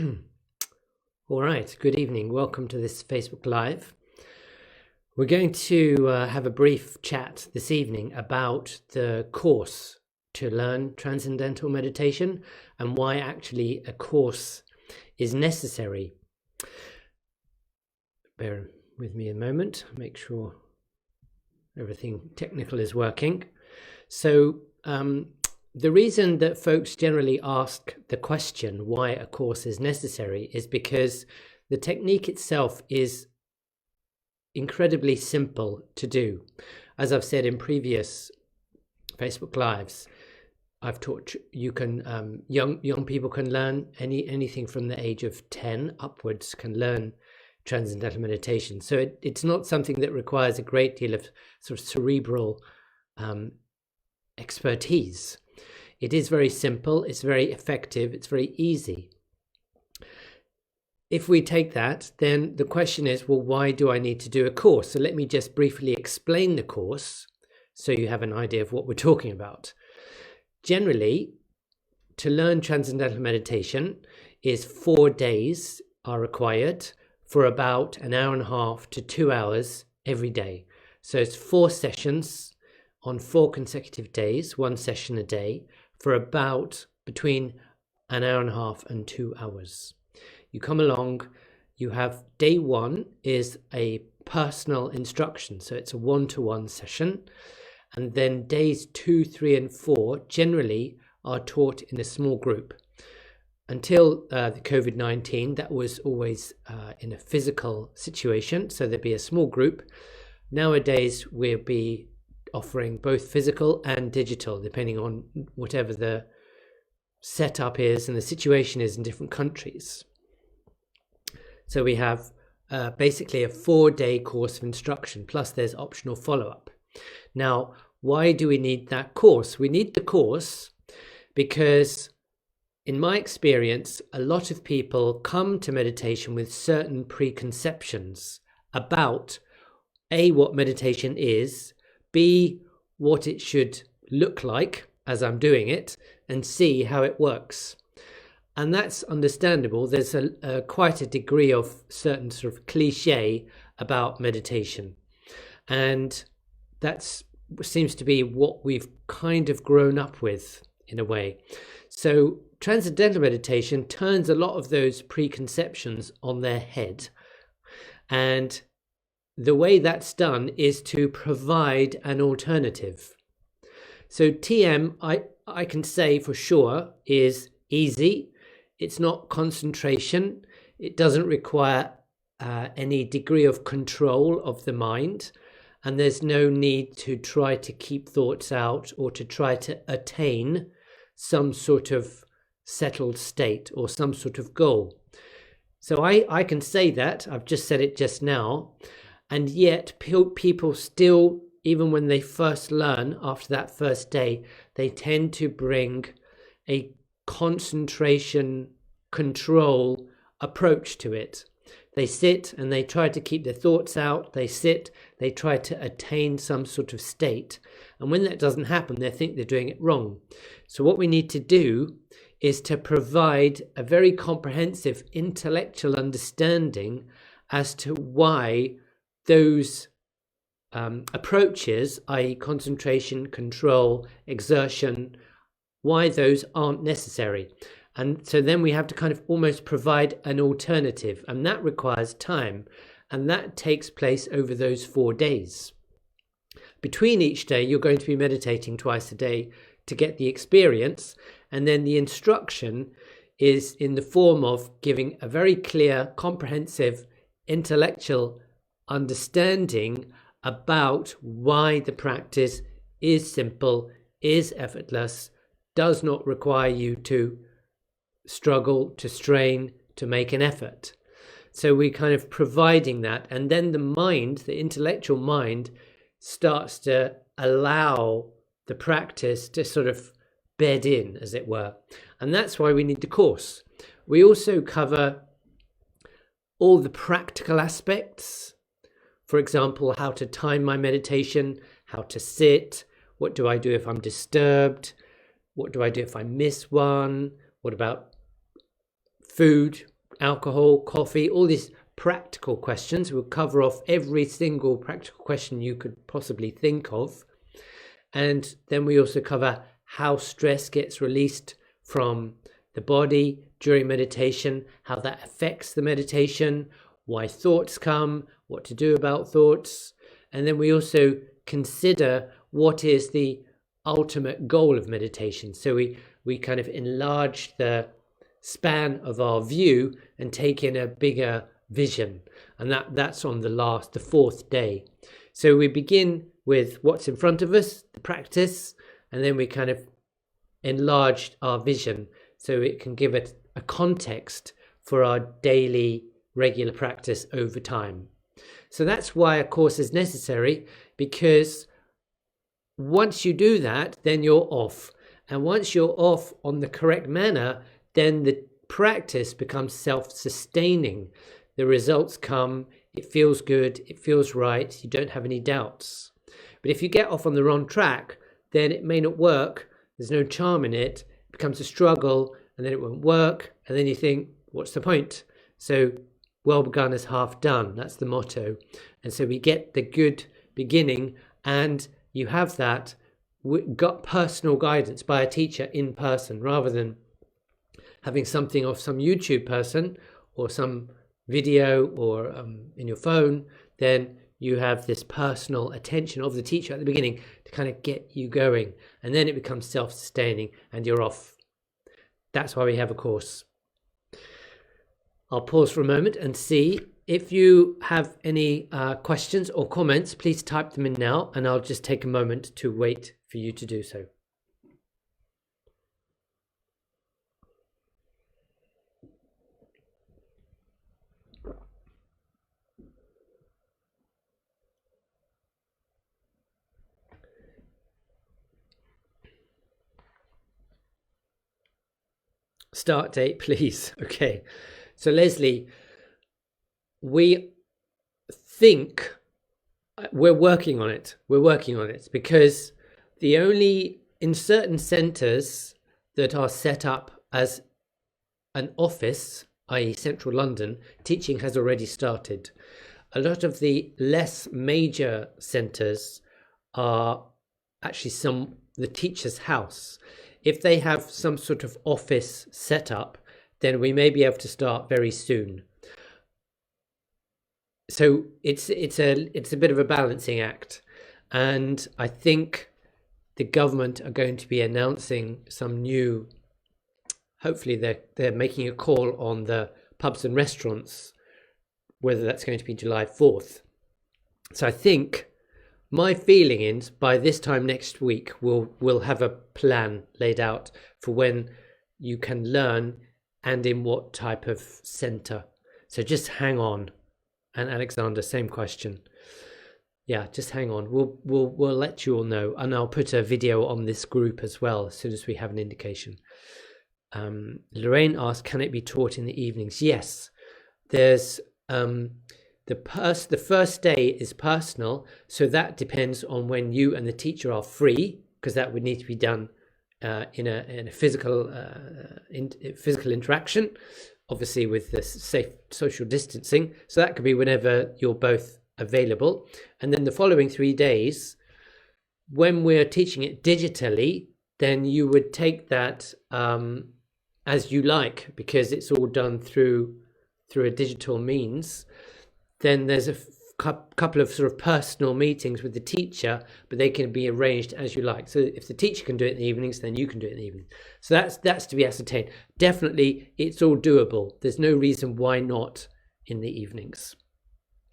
All right, good evening. Welcome to this Facebook Live. We're going to have a brief chat this evening about the course to learn Transcendental Meditation and why actually a course is necessary. Bear with me a moment, make sure everything technical is working. So, the reason that folks generally ask the question why a course is necessary is because the technique itself is incredibly simple to do. As I've said in previous Facebook Lives, I've taught you can young people can learn anything from the age of 10 upwards can learn Transcendental Meditation. So it's not something that requires a great deal of sort of cerebral expertise. It is very simple, it's very effective, it's very easy. If we take that, then the question is, well, why do I need to do a course? So let me just briefly explain the course so you have an idea of what we're talking about. Generally, to learn Transcendental Meditation is 4 days are required for about an hour and a half to 2 hours every day. So it's 4 sessions on 4 consecutive days, 1 session a day, for about between an hour and a half and 2 hours. You come along, you have day 1 is a personal instruction, so it's a one-to-one session, and then days 2, 3, and 4 generally are taught in a small group. Until the COVID-19, that was always in a physical situation, so there'd be a small group. Nowadays, we'll be offering both physical and digital, depending on whatever the setup is and the situation is in different countries. So we have basically a 4-day course of instruction, plus there's optional follow-up. Now, why do we need that course? We need the course because, in my experience, a lot of people come to meditation with certain preconceptions about A, what meditation is, B, what it should look like as I'm doing it, and C, how it works. And that's understandable. There's quite a degree of certain sort of cliche about meditation. And that seems to be what we've kind of grown up with in a way. So Transcendental Meditation turns a lot of those preconceptions on their head. And the way that's done is to provide an alternative. So TM, I can say for sure, is easy. It's not concentration. It doesn't require any degree of control of the mind. And there's no need to try to keep thoughts out or to try to attain some sort of settled state or some sort of goal. So I can say that. I've just said it just now. And yet people still, even when they first learn after that first day, they tend to bring a concentration control approach to it. They sit and they try to keep their thoughts out. They sit, they try to attain some sort of state. And when that doesn't happen, they think they're doing it wrong. So what we need to do is to provide a very comprehensive intellectual understanding as to why those approaches, i.e. concentration, control, exertion, why those aren't necessary. And so then we have to kind of almost provide an alternative, and that requires time, and that takes place over those 4 days. Between each day, you're going to be meditating twice a day to get the experience, and then the instruction is in the form of giving a very clear, comprehensive, intellectual understanding about why the practice is simple, is effortless, does not require you to struggle, to strain, to make an effort. So we're kind of providing that, and then the mind, the intellectual mind, starts to allow the practice to sort of bed in, as it were. And that's why we need the course. We also cover all the practical aspects. For example, how to time my meditation, how to sit, what do I do if I'm disturbed, what do I do if I miss one, what about food, alcohol, coffee, all these practical questions. We'll cover off every single practical question you could possibly think of. And then we also cover how stress gets released from the body during meditation, how that affects the meditation, why thoughts come, what to do about thoughts. And then we also consider what is the ultimate goal of meditation. So we kind of enlarge the span of our view and take in a bigger vision. And that's on the fourth day. So we begin with what's in front of us, the practice, and then we kind of enlarge our vision so it can give it a context for our daily regular practice over time. So that's why a course is necessary, because once you do that, then you're off. And once you're off on the correct manner, then the practice becomes self-sustaining. The results come, it feels good, it feels right, you don't have any doubts. But if you get off on the wrong track, then it may not work, there's no charm in it, it becomes a struggle, and then it won't work, and then you think, what's the point? So, well begun is half done, that's the motto. And so we get the good beginning, and you have that got personal guidance by a teacher in person, rather than having something off some YouTube person or some video or in your phone. Then you have this personal attention of the teacher at the beginning to kind of get you going, and then it becomes self-sustaining and you're off. That's why we have a course. I'll pause for a moment and see if you have any questions or comments. Please type them in now, and I'll just take a moment to wait for you to do so. Start date, please. Okay. So Leslie, we think we're working on it. We're working on it because in certain centres that are set up as an office, i.e. central London, teaching has already started. A lot of the less major centres are actually the teacher's house. If they have some sort of office set up, then we may be able to start very soon. So it's a bit of a balancing act, and I think the government are going to be announcing some new. Hopefully, they're making a call on the pubs and restaurants, whether that's going to be July 4th. So I think my feeling is by this time next week we'll have a plan laid out for when you can learn and in what type of centre. So just hang on. And Alexander, same question. Yeah, just hang on. We'll let you all know, and I'll put a video on this group as well as soon as we have an indication. Lorraine asked, can it be taught in the evenings? Yes. There's the first day is personal, so that depends on when you and the teacher are free, because that would need to be done in a physical interaction, obviously with the safe social distancing. So that could be whenever you're both available. And then the following 3 days, when we're teaching it digitally, then you would take that as you like, because it's all done through a digital means. Then there's a couple of sort of personal meetings with the teacher, but they can be arranged as you like. So if the teacher can do it in the evenings, then you can do it in the evening. So that's to be ascertained. Definitely, it's all doable. There's no reason why not in the evenings.